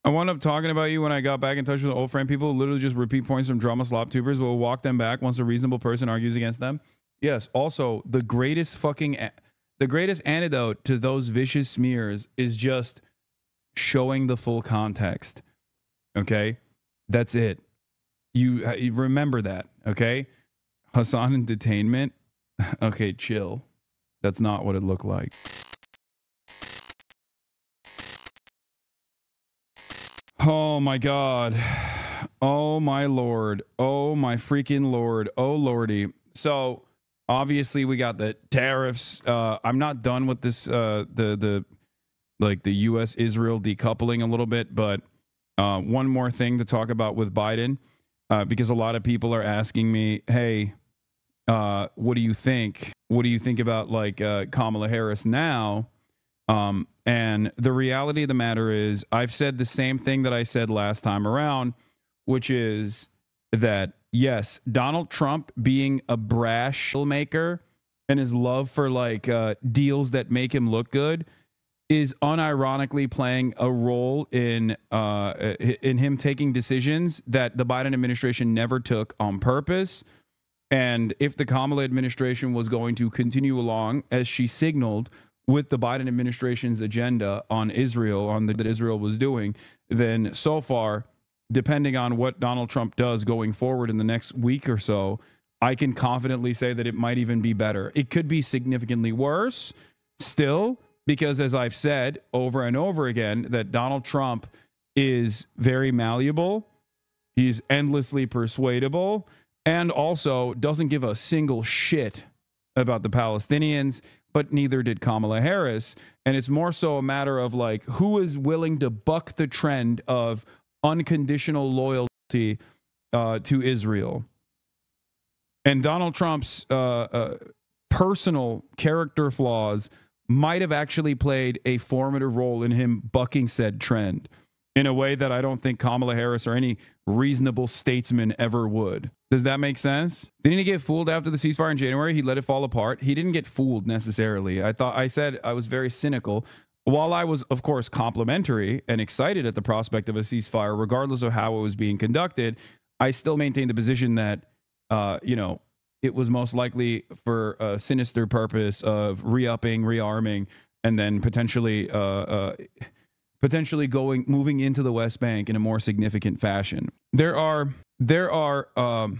I wound up talking about you when I got back in touch with old friend people who literally just repeat points from drama slop tubers, but will walk them back once a reasonable person argues against them. Yes. Also, the greatest antidote to those vicious smears is just showing the full context. Okay? That's it. You remember that, okay? Hasan in detainment. Okay, chill. That's not what it looked like. Oh my God. Oh my Lord. Oh my freaking Lord. Oh Lordy. So obviously we got the tariffs. I'm not done with this, the U.S. Israel decoupling a little bit, but one more thing to talk about with Biden, because a lot of people are asking me, hey, what do you think? What do you think about like Kamala Harris now? And the reality of the matter is I've said the same thing that I said last time around, which is that, yes, Donald Trump being a brash maker and his love for like deals that make him look good is unironically playing a role in him taking decisions that the Biden administration never took on purpose. And if the Kamala administration was going to continue along, as she signaled, with the Biden administration's agenda on Israel, that Israel was doing, then so far, depending on what Donald Trump does going forward in the next week or so, I can confidently say that it might even be better. It could be significantly worse still, because as I've said over and over again, that Donald Trump is very malleable. He's endlessly persuadable, and also doesn't give a single shit about the Palestinians, but neither did Kamala Harris. And it's more so a matter of like, who is willing to buck the trend of unconditional loyalty to Israel. And Donald Trump's personal character flaws might have actually played a formative role in him bucking said trend in a way that I don't think Kamala Harris or any reasonable statesman ever would. Does that make sense? Didn't he get fooled after the ceasefire in January? He let it fall apart. He didn't get fooled necessarily. I said I was very cynical. While I was, of course, complimentary and excited at the prospect of a ceasefire, regardless of how it was being conducted, I still maintained the position that, it was most likely for a sinister purpose of re-upping, rearming, and then potentially moving into the West Bank in a more significant fashion. There are a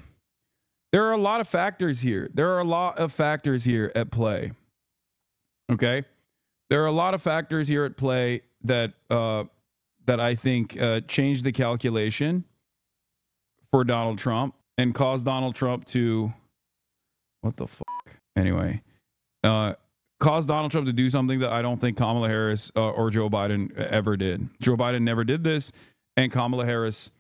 lot of factors here. There are a lot of factors here at play. Okay, there are a lot of factors here at play that I think changed the calculation for Donald Trump and caused Donald Trump to caused Donald Trump to do something that I don't think Kamala Harris or Joe Biden ever did. Joe Biden never did this, and Kamala Harris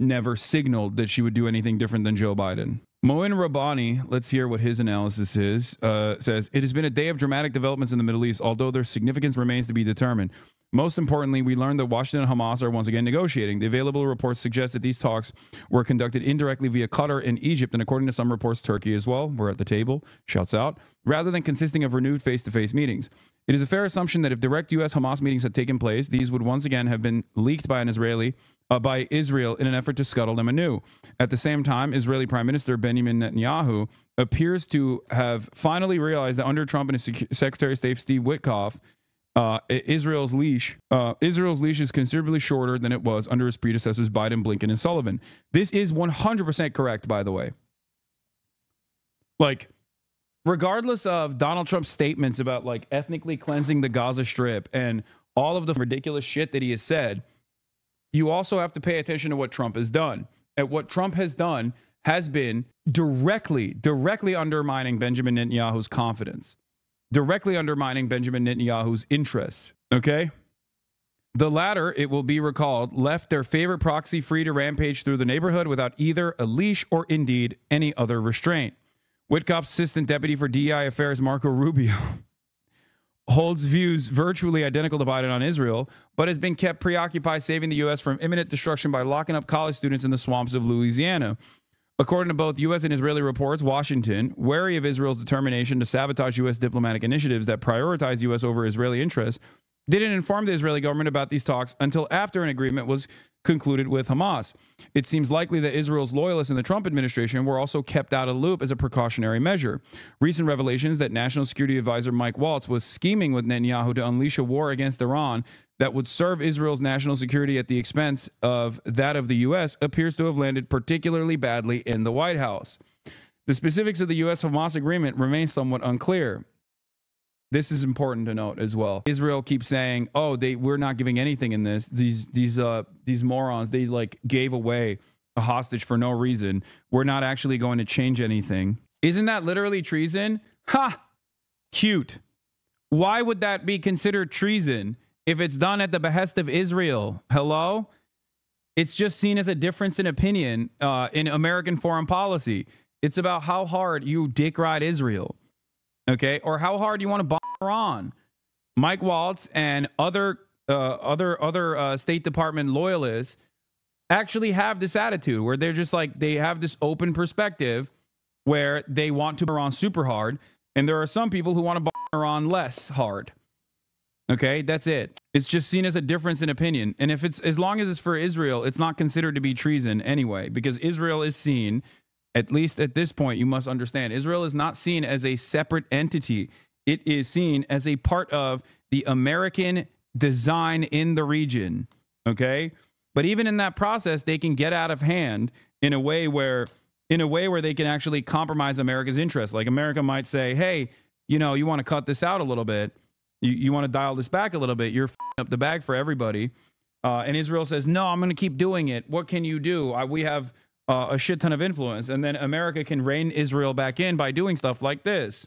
never signaled that she would do anything different than Joe Biden. Moin Rabbani, let's hear what his analysis is, says, it has been a day of dramatic developments in the Middle East, although their significance remains to be determined. Most importantly, we learned that Washington and Hamas are once again negotiating. The available reports suggest that these talks were conducted indirectly via Qatar and Egypt, and according to some reports, Turkey as well. We're at the table, shouts out, rather than consisting of renewed face-to-face meetings. It is a fair assumption that if direct U.S.-Hamas meetings had taken place, these would once again have been leaked by by Israel in an effort to scuttle them anew. At the same time, Israeli Prime Minister Benjamin Netanyahu appears to have finally realized that under Trump and his Secretary of State Steve Witkoff, Israel's leash is considerably shorter than it was under his predecessors Biden, Blinken, and Sullivan. This is 100% correct, by the way. Like, regardless of Donald Trump's statements about like ethnically cleansing the Gaza Strip and all of the ridiculous shit that he has said, you also have to pay attention to what Trump has done. And what Trump has done has been directly undermining Benjamin Netanyahu's confidence, directly undermining Benjamin Netanyahu's interests. Okay? The latter, it will be recalled, left their favorite proxy free to rampage through the neighborhood without either a leash or indeed any other restraint. Witkoff's assistant deputy for DEI affairs, Marco Rubio, holds views virtually identical to Biden on Israel, but has been kept preoccupied saving the U.S. from imminent destruction by locking up college students in the swamps of Louisiana. According to both U.S. and Israeli reports, Washington, wary of Israel's determination to sabotage U.S. diplomatic initiatives that prioritize U.S. over Israeli interests, didn't inform the Israeli government about these talks until after an agreement was concluded with Hamas. It seems likely that Israel's loyalists in the Trump administration were also kept out of the loop as a precautionary measure. Recent revelations that National Security Advisor Mike Waltz was scheming with Netanyahu to unleash a war against Iran that would serve Israel's national security at the expense of that of the U.S. appears to have landed particularly badly in the White House. The specifics of the U.S.-Hamas agreement remain somewhat unclear. This is important to note as well. Israel keeps saying, "Oh, we're not giving anything in this. These morons, they like gave away a hostage for no reason. We're not actually going to change anything." Isn't that literally treason? Ha! Cute. Why would that be considered treason if it's done at the behest of Israel? Hello? It's just seen as a difference in opinion in American foreign policy. It's about how hard you dick ride Israel. Okay, or how hard you want to bomb Iran. Mike Waltz and other State Department loyalists actually have this attitude where they're just like, they have this open perspective where they want to bomb Iran super hard, and there are some people who want to bomb Iran less hard. Okay, that's it. It's just seen as a difference in opinion, and if it's, as long as it's for Israel, it's not considered to be treason anyway, because Israel is seen, at least at this point, you must understand, Israel is not seen as a separate entity. It is seen as a part of the American design in the region, okay? But even in that process, they can get out of hand in a way where they can actually compromise America's interests. Like America might say, hey, you know, you want to cut this out a little bit. You want to dial this back a little bit. You're f***ing up the bag for everybody. And Israel says, no, I'm going to keep doing it. What can you do? We have a shit ton of influence, and then America can rein Israel back in by doing stuff like this,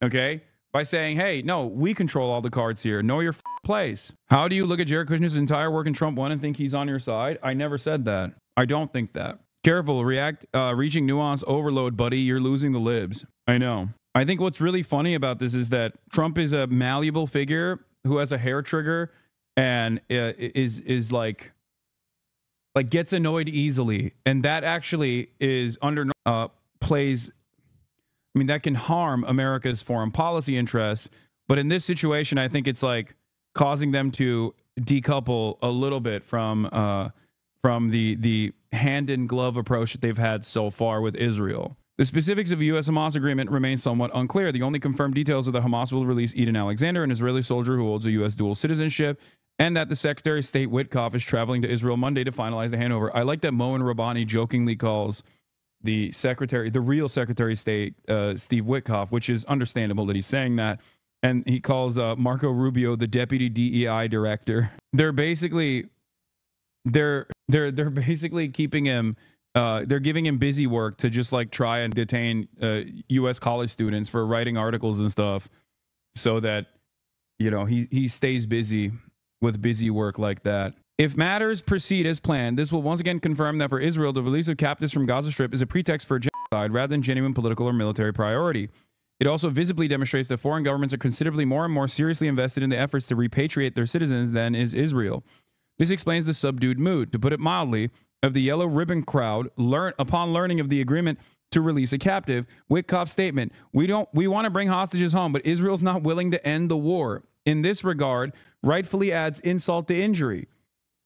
okay? By saying, hey, no, we control all the cards here. Know your place. How do you look at Jared Kushner's entire work in Trump 1 and think he's on your side? I never said that. I don't think that. Careful, reaching nuance overload, buddy. You're losing the libs. I know. I think what's really funny about this is that Trump is a malleable figure who has a hair trigger and is like gets annoyed easily, and that actually is plays. I mean, that can harm America's foreign policy interests. But in this situation, I think it's like causing them to decouple a little bit from the hand in glove approach that they've had so far with Israel. The specifics of a U.S.-Hamas agreement remain somewhat unclear. The only confirmed details are that Hamas will release Eden Alexander, an Israeli soldier who holds a U.S. dual citizenship, and that the Secretary of State Witkoff is traveling to Israel Monday to finalize the handover. I like that Moen Rabbani jokingly calls the real Secretary of State, Steve Witkoff, which is understandable that he's saying that. And he calls Marco Rubio the Deputy DEI Director. They're basically keeping him. They're giving him busy work to just like try and detain U.S. college students for writing articles and stuff, so that he stays busy with busy work like that. If matters proceed as planned, this will once again confirm that for Israel, the release of captives from Gaza Strip is a pretext for genocide rather than genuine political or military priority. It also visibly demonstrates that foreign governments are considerably more and more seriously invested in the efforts to repatriate their citizens than is Israel. This explains the subdued mood, to put it mildly, of the yellow ribbon crowd upon learning of the agreement to release a captive. Witkoff's statement, we want to bring hostages home, but Israel's not willing to end the war. In this regard, rightfully adds insult to injury.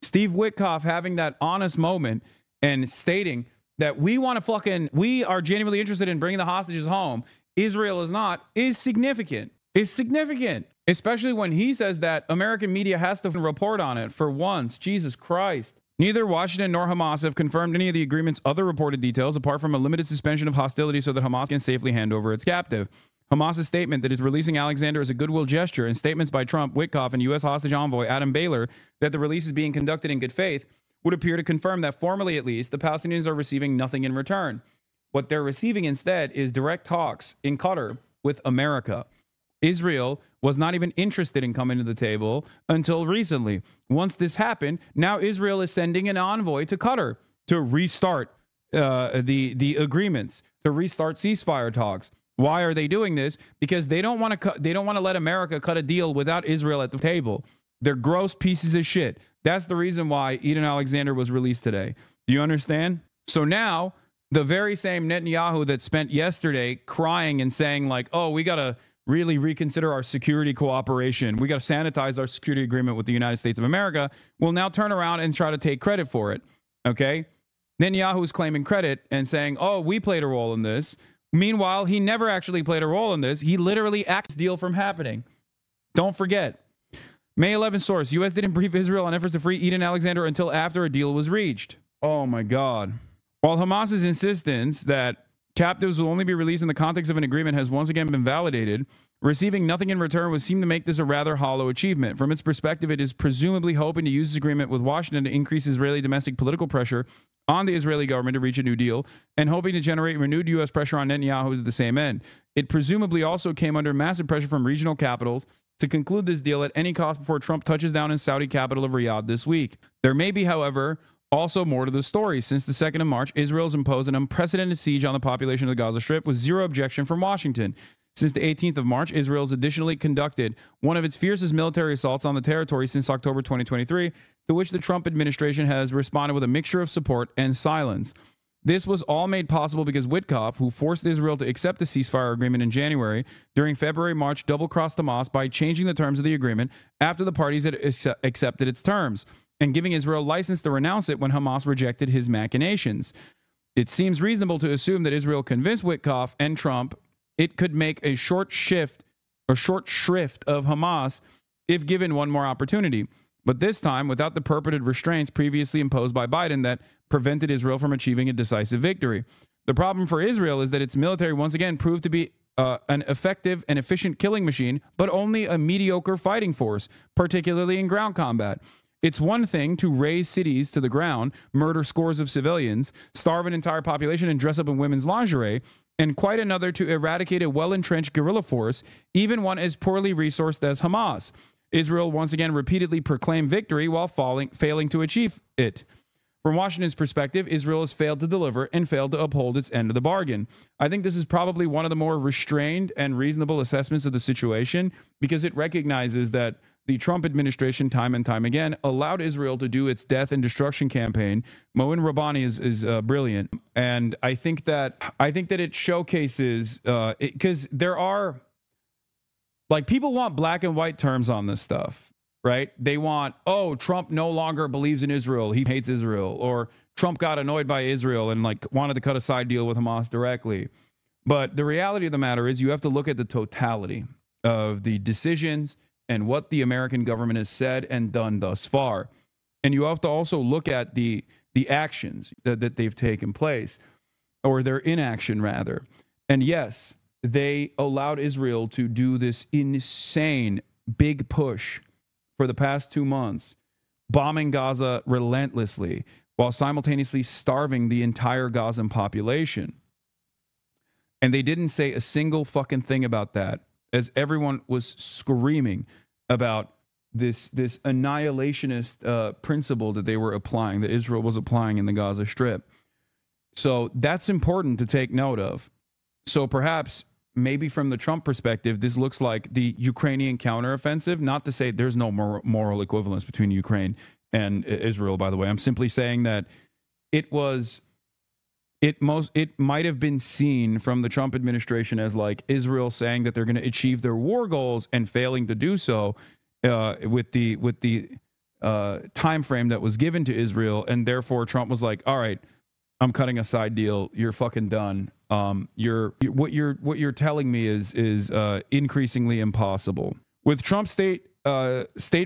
Steve Witkoff having that honest moment and stating that we are genuinely interested in bringing the hostages home, Israel is not, is significant. Is significant. Especially when he says that American media has to report on it for once. Jesus Christ. Neither Washington nor Hamas have confirmed any of the agreement's other reported details, apart from a limited suspension of hostilities so that Hamas can safely hand over its captive. Hamas's statement that it's releasing Alexander is a goodwill gesture, and statements by Trump, Witkoff, and U.S. hostage envoy Adam Baylor that the release is being conducted in good faith would appear to confirm that, formally at least, the Palestinians are receiving nothing in return. What they're receiving instead is direct talks in Qatar with America. Israel was not even interested in coming to the table until recently. Once this happened, now Israel is sending an envoy to Qatar to restart the agreements, to restart ceasefire talks. Why are they doing this? Because they don't want to let America cut a deal without Israel at the table. They're gross pieces of shit. That's the reason why Eden Alexander was released today. Do you understand? So now the very same Netanyahu that spent yesterday crying and saying like, oh, we gotta really reconsider our security cooperation. We got to sanitize our security agreement with the United States of America. Will now turn around and try to take credit for it. Okay? Netanyahu is claiming credit and saying, oh, we played a role in this. Meanwhile, he never actually played a role in this. He literally acts deal from happening. Don't forget. May 11th source, U.S. didn't brief Israel on efforts to free Eden Alexander until after a deal was reached. Oh, my God. While Hamas's insistence that captives will only be released in the context of an agreement has once again been validated, receiving nothing in return would seem to make this a rather hollow achievement. From its perspective, it is presumably hoping to use this agreement with Washington to increase Israeli domestic political pressure on the Israeli government to reach a new deal and hoping to generate renewed U.S. pressure on Netanyahu to the same end. It presumably also came under massive pressure from regional capitals to conclude this deal at any cost before Trump touches down in Saudi capital of Riyadh this week. There may be, however, also more to the story. Since the 2nd of March, Israel has imposed an unprecedented siege on the population of the Gaza Strip with zero objection from Washington. Since the 18th of March, Israel has additionally conducted one of its fiercest military assaults on the territory since October 2023, to which the Trump administration has responded with a mixture of support and silence. This was all made possible because Witkoff, who forced Israel to accept the ceasefire agreement in January, during February-March double-crossed Hamas by changing the terms of the agreement after the parties had accepted its terms, and giving Israel license to renounce it when Hamas rejected his machinations. It seems reasonable to assume that Israel convinced Witkoff and Trump it could make a short shrift of Hamas if given one more opportunity, but this time without the purported restraints previously imposed by Biden that prevented Israel from achieving a decisive victory. The problem for Israel is that its military once again proved to be an effective and efficient killing machine, but only a mediocre fighting force, particularly in ground combat. It's one thing to raze cities to the ground, murder scores of civilians, starve an entire population, and dress up in women's lingerie, and quite another to eradicate a well-entrenched guerrilla force, even one as poorly resourced as Hamas. Israel once again repeatedly proclaimed victory while failing to achieve it. From Washington's perspective, Israel has failed to deliver and failed to uphold its end of the bargain. I think this is probably one of the more restrained and reasonable assessments of the situation because it recognizes that the Trump administration, time and time again, allowed Israel to do its death and destruction campaign. Moin Rabbani is brilliant, and I think that it showcases because there are like people want black and white terms on this stuff. Right? They want, oh, Trump no longer believes in Israel. He hates Israel. Or Trump got annoyed by Israel and like wanted to cut a side deal with Hamas directly. But the reality of the matter is you have to look at the totality of the decisions and what the American government has said and done thus far. And you have to also look at the actions that they've taken place, or their inaction rather. And yes, they allowed Israel to do this insane big push for the past 2 months, bombing Gaza relentlessly while simultaneously starving the entire Gazan population. And they didn't say a single fucking thing about that, as everyone was screaming about this annihilationist principle that they were applying, that Israel was applying in the Gaza Strip. So that's important to take note of. So perhaps maybe from the Trump perspective, this looks like the Ukrainian counteroffensive. Not to say there's no moral equivalence between Ukraine and Israel, by the way. I'm simply saying that it might have been seen from the Trump administration as like Israel saying that they're going to achieve their war goals and failing to do so with the time frame that was given to Israel, and therefore Trump was like, all right, I'm cutting a side deal. You're fucking done. What you're telling me is increasingly impossible. With Trump's state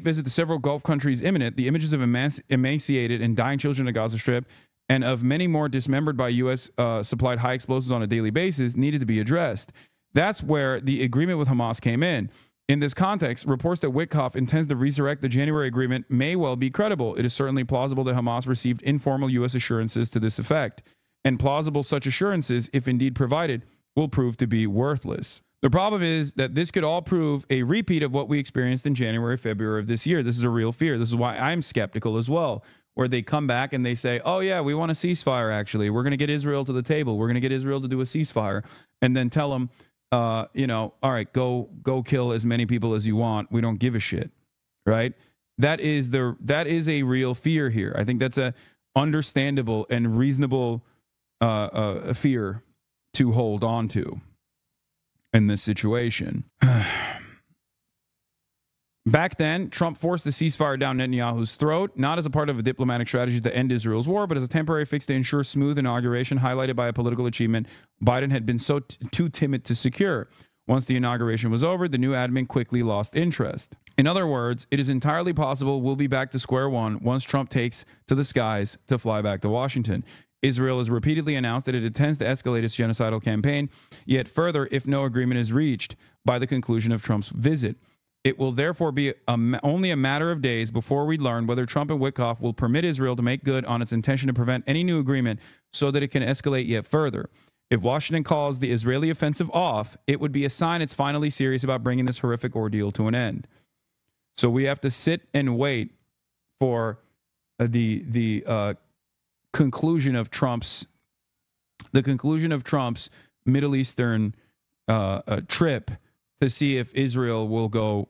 visit to several Gulf countries imminent, the images of emaciated and dying children in the Gaza Strip and of many more dismembered by U.S. Supplied high explosives on a daily basis needed to be addressed. That's where the agreement with Hamas came in. In this context, reports that Witkoff intends to resurrect the January agreement may well be credible. It is certainly plausible that Hamas received informal U.S. assurances to this effect, and plausible such assurances, if indeed provided, will prove to be worthless. The problem is that this could all prove a repeat of what we experienced in January, February of this year. This is a real fear. This is why I'm skeptical as well, where they come back and they say, oh yeah, we want a ceasefire actually. We're going to get Israel to the table. We're going to get Israel to do a ceasefire, and then tell them, all right, go kill as many people as you want. We don't give a shit, right? That is a real fear here. I think that's a understandable and reasonable fear to hold on to. in this situation. Back then, Trump forced the ceasefire down Netanyahu's throat, not as a part of a diplomatic strategy to end Israel's war, but as a temporary fix to ensure smooth inauguration, highlighted by a political achievement Biden had been too timid to secure. Once the inauguration was over, the new admin quickly lost interest. In other words, it is entirely possible we'll be back to square one once Trump takes to the skies to fly back to Washington. Israel has repeatedly announced that it intends to escalate its genocidal campaign, yet further if no agreement is reached by the conclusion of Trump's visit. It will therefore be only a matter of days before we learn whether Trump and Witkoff will permit Israel to make good on its intention to prevent any new agreement so that it can escalate yet further. If Washington calls the Israeli offensive off, it would be a sign it's finally serious about bringing this horrific ordeal to an end. So we have to sit and wait for the conclusion of Trump's Middle Eastern trip to see if Israel will go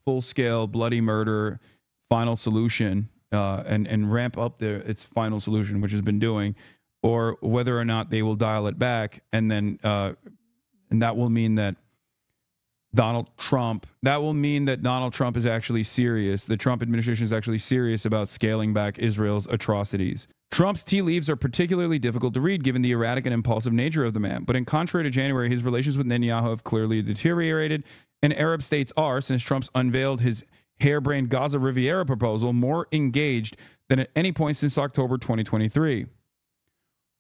full-scale bloody murder final solution and ramp up its final solution, which has been doing, or whether or not they will dial it back, and then and that will mean that Donald Trump is actually serious. The Trump administration is actually serious about scaling back Israel's atrocities. Trump's tea leaves are particularly difficult to read given the erratic and impulsive nature of the man. But in contrary to January, his relations with Netanyahu have clearly deteriorated, and Arab states are, since Trump's unveiled his harebrained Gaza Riviera proposal, more engaged than at any point since October 2023.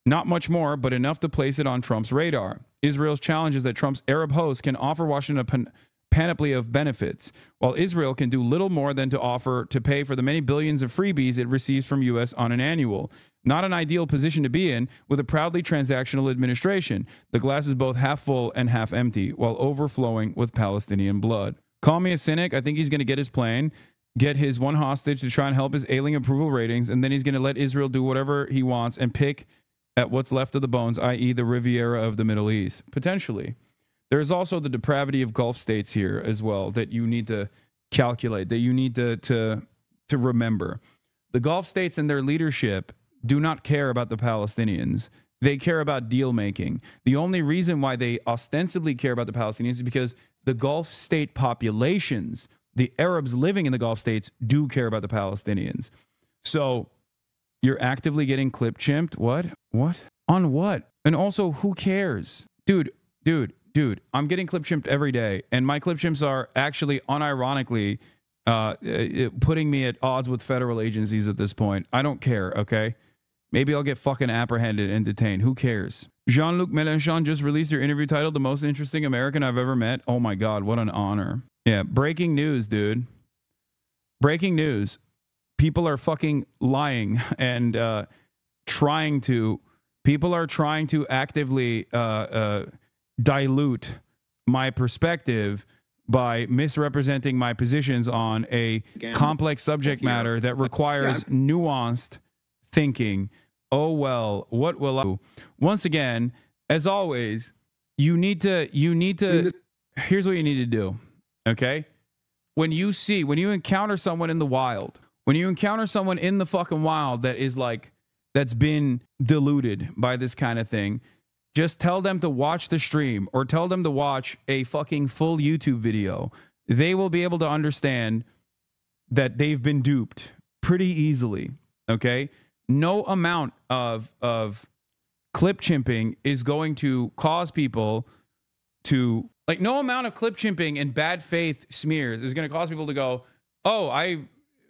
Not much more, but enough to place it on Trump's radar. Israel's challenge is that Trump's Arab host can offer Washington a panoply of benefits, while Israel can do little more than to offer to pay for the many billions of freebies it receives from U.S. on an annual. Not an ideal position to be in with a proudly transactional administration. The glass is both half full and half empty, while overflowing with Palestinian blood. Call me a cynic. I think he's going to get his plane, get his one hostage to try and help his ailing approval ratings, and then he's going to let Israel do whatever he wants and pick at what's left of the bones, i.e. the Riviera of the Middle East. Potentially. There's also the depravity of Gulf states here as well that you need to calculate, that you need to remember. The Gulf states and their leadership do not care about the Palestinians. They care about deal making. The only reason why they ostensibly care about the Palestinians is because the Gulf state populations, the Arabs living in the Gulf states, do care about the Palestinians. So you're actively getting clip-chimped? What? On what? And also, who cares? Dude, I'm getting clip-chimped every day, and my clip-chimps are actually unironically putting me at odds with federal agencies at this point. I don't care, okay? Maybe I'll get fucking apprehended and detained. Who cares? Jean-Luc Mélenchon just released your interview titled The Most Interesting American I've Ever Met. Oh my God, what an honor. Yeah, breaking news, dude. Breaking news. People are fucking lying and people are trying to actively dilute my perspective by misrepresenting my positions on a complex subject matter that requires nuanced thinking. Oh, well, what will I do? Once again, as always, you need to, here's what you need to do. Okay. When you encounter someone in the wild, when you encounter someone in the fucking wild that is like, that's been deluded by this kind of thing, just tell them to watch the stream or tell them to watch a fucking full YouTube video. They will be able to understand that they've been duped pretty easily. Okay. No amount of clip chimping is going to cause people to, like, no amount of clip chimping and bad faith smears is going to cause people to go, oh,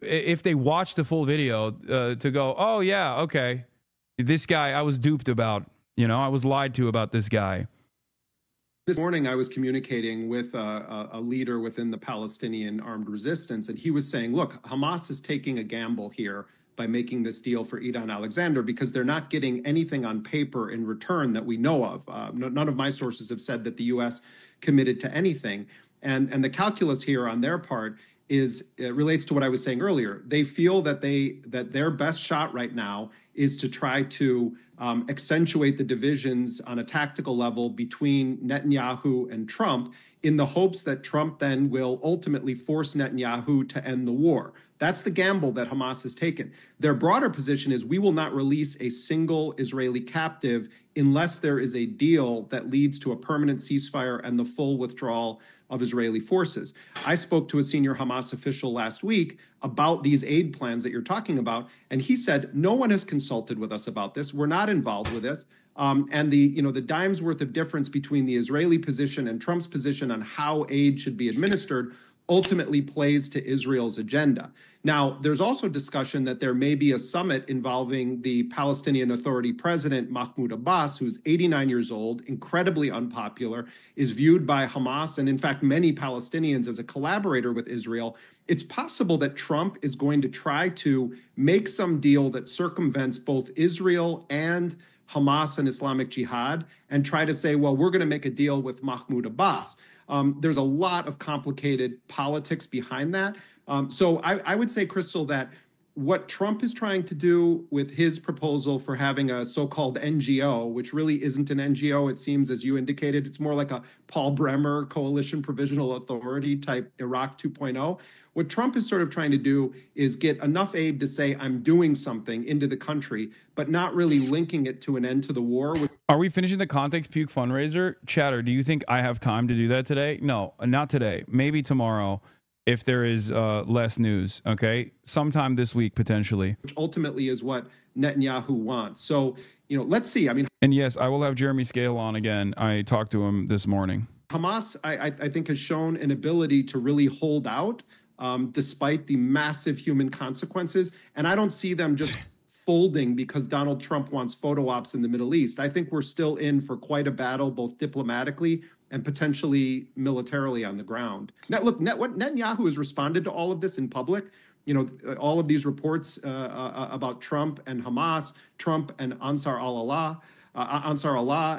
if they watch the full video, to go, oh yeah, okay, this guy I was duped about, I was lied to about this guy. This morning, I was communicating with a leader within the Palestinian armed resistance, and he was saying, look, Hamas is taking a gamble here by making this deal for Idan Alexander because they're not getting anything on paper in return that we know of. None of my sources have said that the U.S. committed to anything. And the calculus here on their part is it relates to what I was saying earlier. They feel that their best shot right now is to try to accentuate the divisions on a tactical level between Netanyahu and Trump in the hopes that Trump then will ultimately force Netanyahu to end the war. That's the gamble that Hamas has taken. Their broader position is we will not release a single Israeli captive unless there is a deal that leads to a permanent ceasefire and the full withdrawal of Israeli forces. I spoke to a senior Hamas official last week about these aid plans that you're talking about, and he said, no one has consulted with us about this. We're not involved with this. And the dime's worth of difference between the Israeli position and Trump's position on how aid should be administered ultimately plays to Israel's agenda. Now, there's also discussion that there may be a summit involving the Palestinian Authority president, Mahmoud Abbas, who's 89 years old, incredibly unpopular, is viewed by Hamas and, in fact, many Palestinians as a collaborator with Israel. It's possible that Trump is going to try to make some deal that circumvents both Israel and Hamas and Islamic Jihad and try to say, well, we're going to make a deal with Mahmoud Abbas. There's a lot of complicated politics behind that. So I would say, Crystal, that what Trump is trying to do with his proposal for having a so-called NGO, which really isn't an NGO, it seems, as you indicated, it's more like a Paul Bremer Coalition Provisional Authority type Iraq 2.0. What Trump is sort of trying to do is get enough aid to say, I'm doing something into the country, but not really linking it to an end to the war. Are we finishing the Context Puke fundraiser? Chatter, do you think I have time to do that today? No, not today. Maybe tomorrow if there is less news, okay? Sometime this week, potentially. Which ultimately is what Netanyahu wants. So, let's see. I mean, and yes, I will have Jeremy Scale on again. I talked to him this morning. Hamas, I think, has shown an ability to really hold out despite the massive human consequences. And I don't see them just folding because Donald Trump wants photo ops in the Middle East. I think we're still in for quite a battle, both diplomatically and potentially militarily on the ground. Now, look, what Netanyahu has responded to all of this in public, all of these reports about Trump and Hamas, Trump and Ansar Allah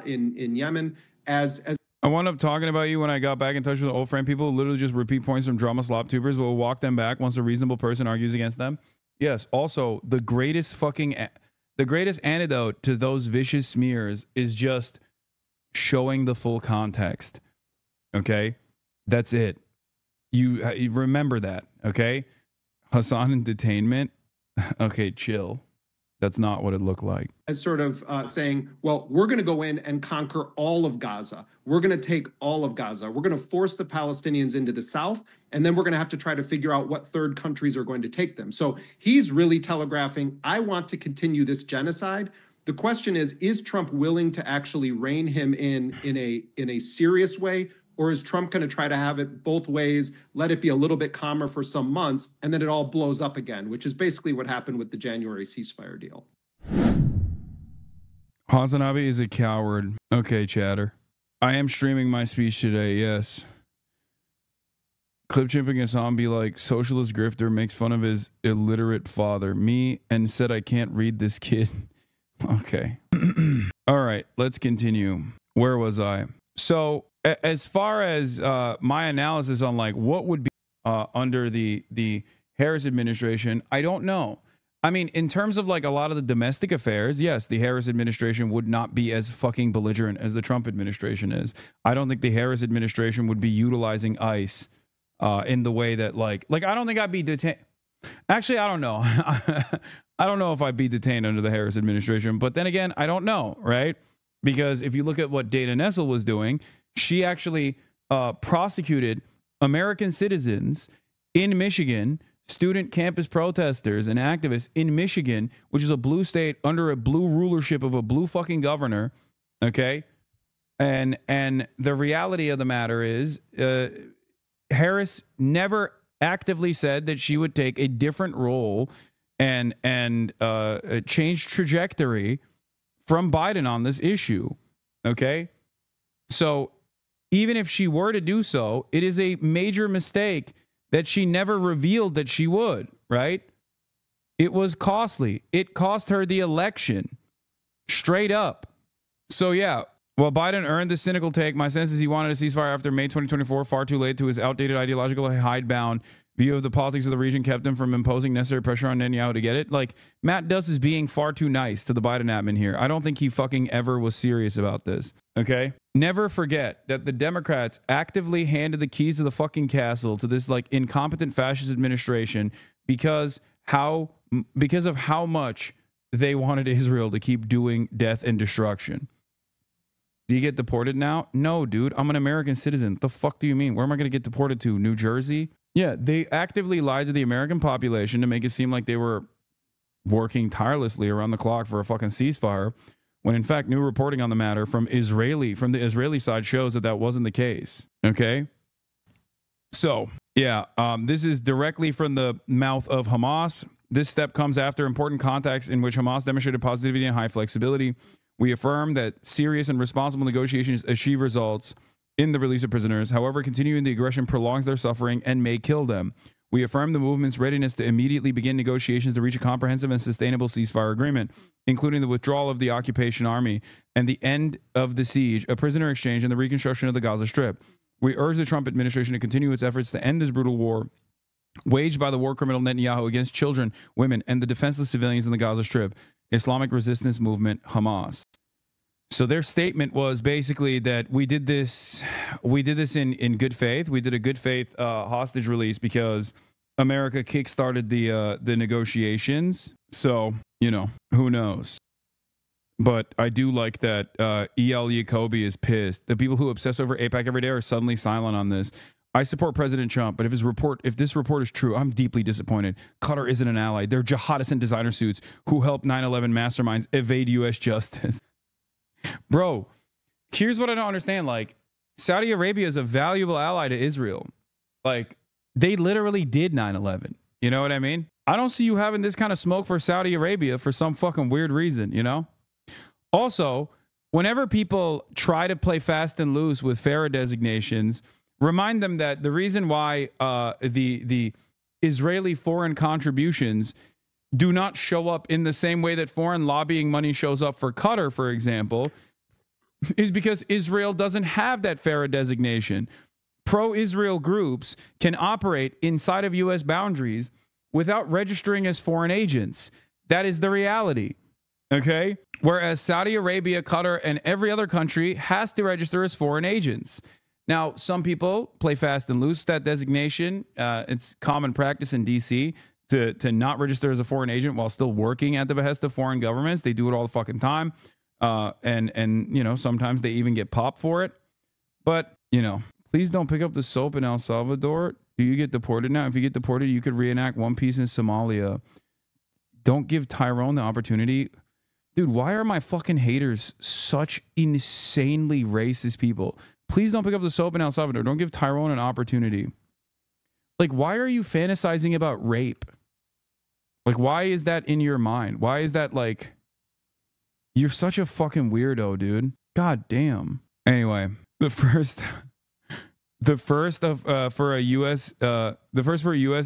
in Yemen, as I wound up talking about you when I got back in touch with the old friend people who literally just repeat points from drama slop tubers, but will walk them back once a reasonable person argues against them. Yes. Also, the greatest antidote to those vicious smears is just showing the full context. Okay. That's it. You remember that. Okay. Hasan in detainment. Okay. Chill. That's not what it looked like. As sort of saying, well, we're going to go in and conquer all of Gaza. We're going to take all of Gaza. We're going to force the Palestinians into the south, and then we're going to have to try to figure out what third countries are going to take them. So he's really telegraphing, I want to continue this genocide. The question is Trump willing to actually rein him in a serious way? Or is Trump going to try to have it both ways, let it be a little bit calmer for some months, and then it all blows up again, which is basically what happened with the January ceasefire deal. HasanAbi is a coward. Okay, chatter. I am streaming my speech today, yes. Clip chimping Hasan be like, socialist grifter makes fun of his illiterate father. Me and said I can't read this kid. Okay. All right, let's continue. Where was I? So as far as my analysis on like what would be under the Harris administration, I don't know. I mean, in terms of like a lot of the domestic affairs, yes, the Harris administration would not be as fucking belligerent as the Trump administration is. I don't think the Harris administration would be utilizing ICE in the way that like I don't think I'd be detained. Actually, I don't know. I don't know if I'd be detained under the Harris administration, but then again, I don't know, right? Because if you look at what Dana Nessel was doing, she actually prosecuted American citizens in Michigan, student campus protesters and activists in Michigan, which is a blue state under a blue rulership of a blue fucking governor. Okay. And the reality of the matter is Harris never actively said that she would take a different role and change trajectory from Biden on this issue. Okay. So even if she were to do so, it is a major mistake that she never revealed that she would, right? It was costly. It cost her the election. Straight up. So yeah, well, Biden earned the cynical take. My sense is he wanted a ceasefire after May 2024, far too late to his outdated ideological hidebound view of the politics of the region kept him from imposing necessary pressure on Netanyahu to get it. Like, Matt Duss is being far too nice to the Biden admin here. I don't think he fucking ever was serious about this. Okay? Never forget that the Democrats actively handed the keys to the fucking castle to this like incompetent fascist administration because of how much they wanted Israel to keep doing death and destruction. Do you get deported now? No, dude. I'm an American citizen. The fuck do you mean? Where am I going to get deported to? New Jersey? Yeah, they actively lied to the American population to make it seem like they were working tirelessly around the clock for a fucking ceasefire, when in fact new reporting on the matter from the Israeli side shows that wasn't the case. Okay? So, yeah, this is directly from the mouth of Hamas. This step comes after important contacts in which Hamas demonstrated positivity and high flexibility. We affirm that serious and responsible negotiations achieve results in the release of prisoners. However, continuing the aggression prolongs their suffering and may kill them. We affirm the movement's readiness to immediately begin negotiations to reach a comprehensive and sustainable ceasefire agreement, including the withdrawal of the occupation army and the end of the siege, a prisoner exchange, and the reconstruction of the Gaza Strip. We urge the Trump administration to continue its efforts to end this brutal war waged by the war criminal Netanyahu against children, women, and the defenseless civilians in the Gaza Strip. Islamic Resistance Movement, Hamas. So their statement was basically that we did this in good faith. We did a good faith hostage release because America kickstarted the negotiations. So, you know, who knows? But I do like that E.L. Jacoby is pissed. The people who obsess over AIPAC every day are suddenly silent on this. I support President Trump, but if this report is true, I'm deeply disappointed. Qatar isn't an ally. They're jihadists in designer suits who helped 9/11 masterminds evade U.S. justice. Bro, here's what I don't understand. Like, Saudi Arabia is a valuable ally to Israel. Like, they literally did 9/11. You know what I mean? I don't see you having this kind of smoke for Saudi Arabia for some fucking weird reason, you know? Also, whenever people try to play fast and loose with FARA designations, remind them that the reason why the Israeli foreign contributions do not show up in the same way that foreign lobbying money shows up for Qatar, for example, is because Israel doesn't have that FARA designation. Pro-Israel groups can operate inside of U.S. boundaries without registering as foreign agents. That is the reality. Okay? Whereas Saudi Arabia, Qatar, and every other country has to register as foreign agents. Now, some people play fast and loose with that designation. It's common practice in D.C. to not register as a foreign agent while still working at the behest of foreign governments. They do it all the fucking time. And you know, sometimes they even get popped for it. But, you know, please don't pick up the soap in El Salvador. Do you get deported now? If you get deported, you could reenact One Piece in Somalia. Don't give Tyrone the opportunity. Dude, why are my fucking haters such insanely racist people? Please don't pick up the soap in El Salvador. Don't give Tyrone an opportunity. Like, why are you fantasizing about rape? Like, why is that in your mind? Why is that like, you're such a fucking weirdo, dude. God damn. Anyway, the first for a U.S.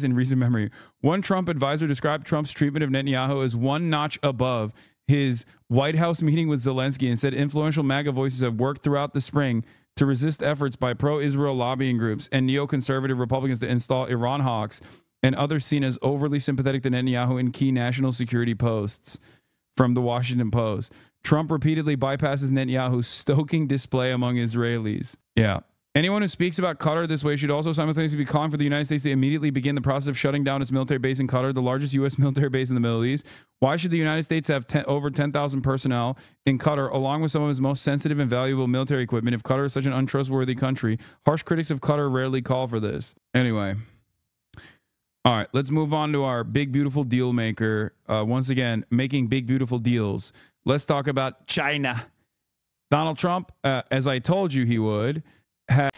in recent memory. One Trump advisor described Trump's treatment of Netanyahu as one notch above his White House meeting with Zelensky and said influential MAGA voices have worked throughout the spring to resist efforts by pro-Israel lobbying groups and neoconservative Republicans to install Iran hawks and others seen as overly sympathetic to Netanyahu in key national security posts. From the Washington Post. Trump repeatedly bypasses Netanyahu's stoking display among Israelis. Yeah. Anyone who speaks about Qatar this way should also simultaneously be calling for the United States to immediately begin the process of shutting down its military base in Qatar, the largest U.S. military base in the Middle East. Why should the United States have over 10,000 personnel in Qatar, along with some of its most sensitive and valuable military equipment, if Qatar is such an untrustworthy country? Harsh critics of Qatar rarely call for this. Anyway. All right, let's move on to our big, beautiful deal maker. Once again, making big, beautiful deals. Let's talk about China. Donald Trump, as I told you he would, had